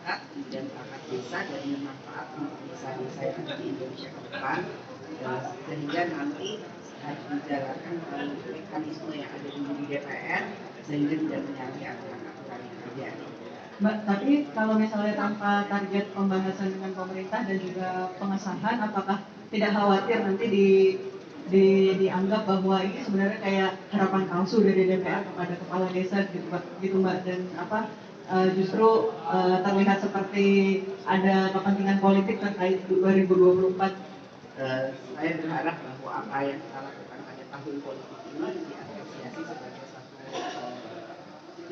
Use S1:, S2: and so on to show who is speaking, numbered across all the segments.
S1: masyarakat, kemudian perangkat desa, dan manfaat untuk desa-desa yang ada di Indonesia ke depan, sehingga nanti harus dijalankan melalui mekanisme yang ada di DPR sehingga tidak menyalahi aturan-aturan yang ada.
S2: Mbak, tapi kalau misalnya tanpa target pembahasan dengan pemerintah dan juga pengesahan, apakah tidak khawatir nanti dianggap bahwa ini sebenarnya kayak harapan palsu dari DPR kepada kepala desa gitu Mbak, dan justru terlihat seperti ada kepentingan politik terkait 2024.
S1: Saya berharap bahwa apa yang kita lakukan pada tahun politik ini diapresiasi sebagai satu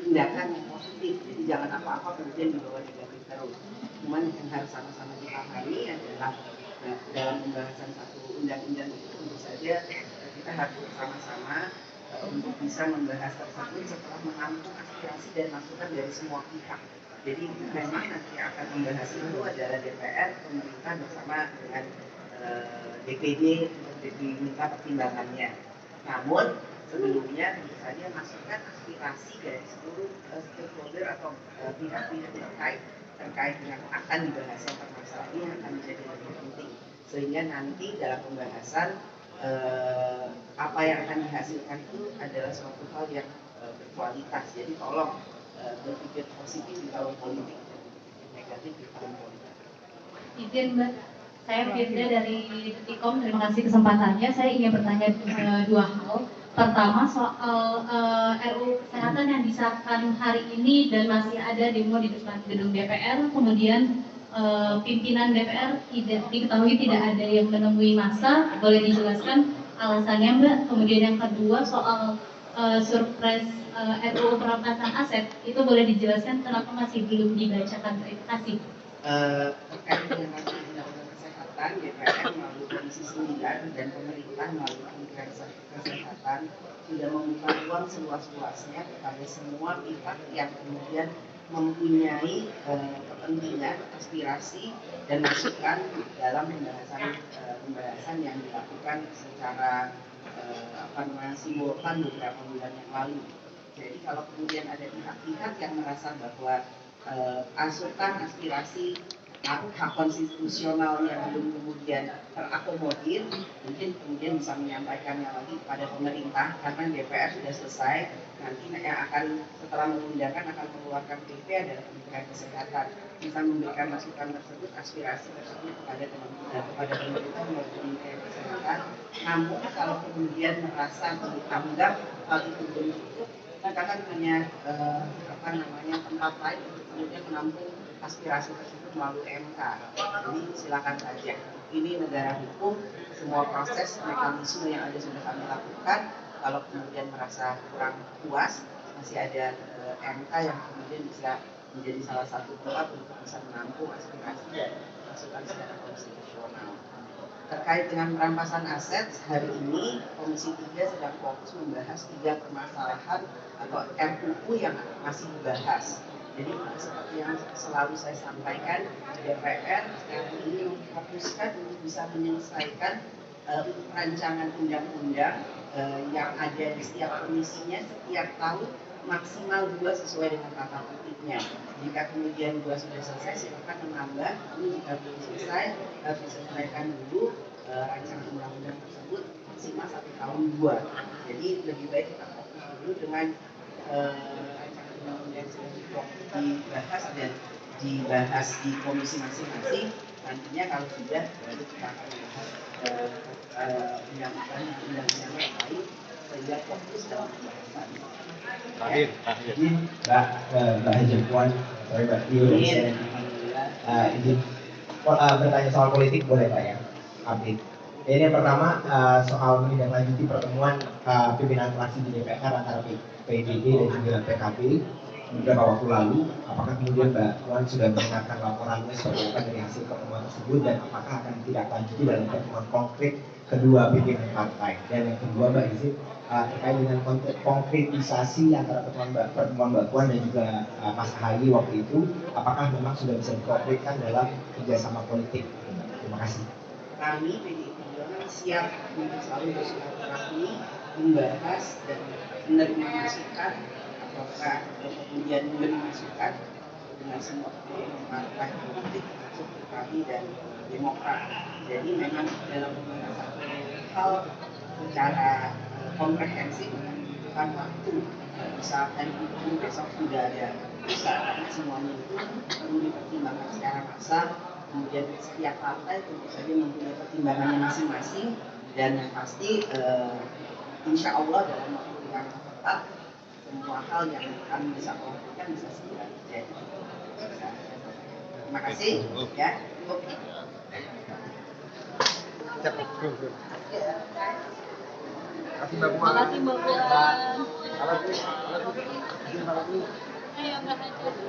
S1: tindakan yang positif. Jadi jangan apa-apa kemudian dibawa negatif terus. Cuman yang harus sama-sama dipahami adalah dalam pembahasan satu undang-undang itu tentu saja kita harus bersama-sama untuk bisa membahas tersebut setelah menampung aspirasi dan masukan dari semua pihak. Jadi memang nanti akan membahas itu adalah DPR, pemerintah bersama dengan DPD untuk diminta pertimbangannya. Namun sebelumnya tentu saja masukan aspirasi dari seluruh stakeholder atau pihak-pihak terkait dengan akan dibahasnya permasalahan ini akan menjadi lebih penting, sehingga nanti dalam pembahasan apa yang akan dihasilkan itu adalah suatu hal yang berkualitas. Jadi tolong berpikir positif di tahun politik dan berpikir negatif di tahun politik.
S3: Izin Mbak, saya Firda dari Detikom, terima kasih kesempatannya. Saya ingin bertanya dua hal. Pertama soal RUU Kesehatan yang disahkan hari ini dan masih ada demo di depan gedung DPR, kemudian pimpinan DPR tidak diketahui tidak ada yang menemui massa, boleh dijelaskan alasannya Mbak? Kemudian yang kedua soal surprise RUU perampasan aset, itu boleh dijelaskan kenapa masih belum dibacakan? Terima kasih.
S1: Terkait dengan undang-undang kesehatan, DPR melalui Komisi 9 dan pemerintah melalui Kementerian Kesehatan sudah membuka ruang seluas-luasnya kepada semua pihak yang kemudian mempunyai kepentingan, aspirasi dan masukan dalam pembahasan yang dilakukan secara simultan beberapa bulan yang lalu. Jadi kalau kemudian ada pihak-pihak yang merasa bahwa asupan aspirasi hak konstitusional yang belum kemudian terakomodir, mungkin kemudian bisa menyampaikannya lagi kepada pemerintah, karena DPR sudah selesai. Nanti yang akan setelah mengundangkan akan mengeluarkan PP adalah Kementerian Kesehatan, bisa memberikan masukan tersebut, aspirasi tersebut kepada pemerintah melalui Kementerian Kesehatan. Namun kalau kemudian merasa menganggap hal itu belum cukup, kita kan punya tempat lain untuk kemudian menampung aspirasi tersebut melalui MK. Jadi silakan saja. Ini negara hukum, semua proses mekanisme yang ada sudah kami lakukan. Kalau kemudian merasa kurang puas, masih ada MK yang kemudian bisa menjadi salah satu tempat untuk bisa menampung aspirasi dan masukan secara konstitusional. Terkait dengan perampasan aset, hari ini Komisi 3 sedang fokus membahas 3 permasalahan atau RUU yang masih dibahas. Jadi seperti yang selalu saya sampaikan, DPR sekarang ini memfokuskan untuk bisa menyelesaikan rancangan undang-undang yang ada di setiap komisinya setiap tahun maksimal 2 sesuai dengan tata tertibnya. Jika kemudian 2 sudah selesai, silakan menambah. Ini jika belum selesai, harus diselesaikan dulu rancangan undang-undang tersebut maksimal 1 tahun 2. Jadi lebih baik kita fokus dulu dengan rancangan undang-undang yang sudah dibahas dan dibahas di komisi masing-masing. Nantinya kalau sudah, baru kita akan membahas undang-undang yang lain sehingga fokus dalam pembahasan.
S4: Terakhir.
S5: Mbak Haji Puan, Mbak Tio, izin bertanya soal politik boleh Pak ya? Update. Ini yang pertama soal menindaklanjuti pertemuan pimpinan fraksi di DPR antara PDIP dan juga PKB beberapa waktu lalu. Apakah kemudian Mbak Puan sudah mendengarkan laporannya seperti apa dari hasil pertemuan tersebut dan apakah akan ditindaklanjuti dalam pertemuan konkret kedua pimpinan partai? Dan yang kedua Mbak izin terkait dengan konkretisasi antara pertemuan Mbak Puan dan juga Mas Ahaye waktu itu, apakah memang sudah bisa dikonkretkan dalam kerjasama politik? Terima kasih.
S1: Kami PDI Perjuangan siap untuk selalu bersilaturahmi, membahas dan menerima masukan, apakah kemudian memberi masukan dengan semua partai politik termasuk PKB dan Demokrat. Jadi memang dalam membahas satu hal secara komprehensif membutuhkan waktu. Misalkan itu besok sudah ada usaha, semuanya itu perlu dipertimbangkan secara massal. Kemudian setiap partai tentu saja mempunyai pertimbangannya masing-masing, dan yang pasti insya Allah dalam waktu yang tepat semua hal yang kami bisa lakukan bisa segera terjadi. Terima kasih ya.
S4: Terima kasih Mbak Puan. Ayo Mbak Haji.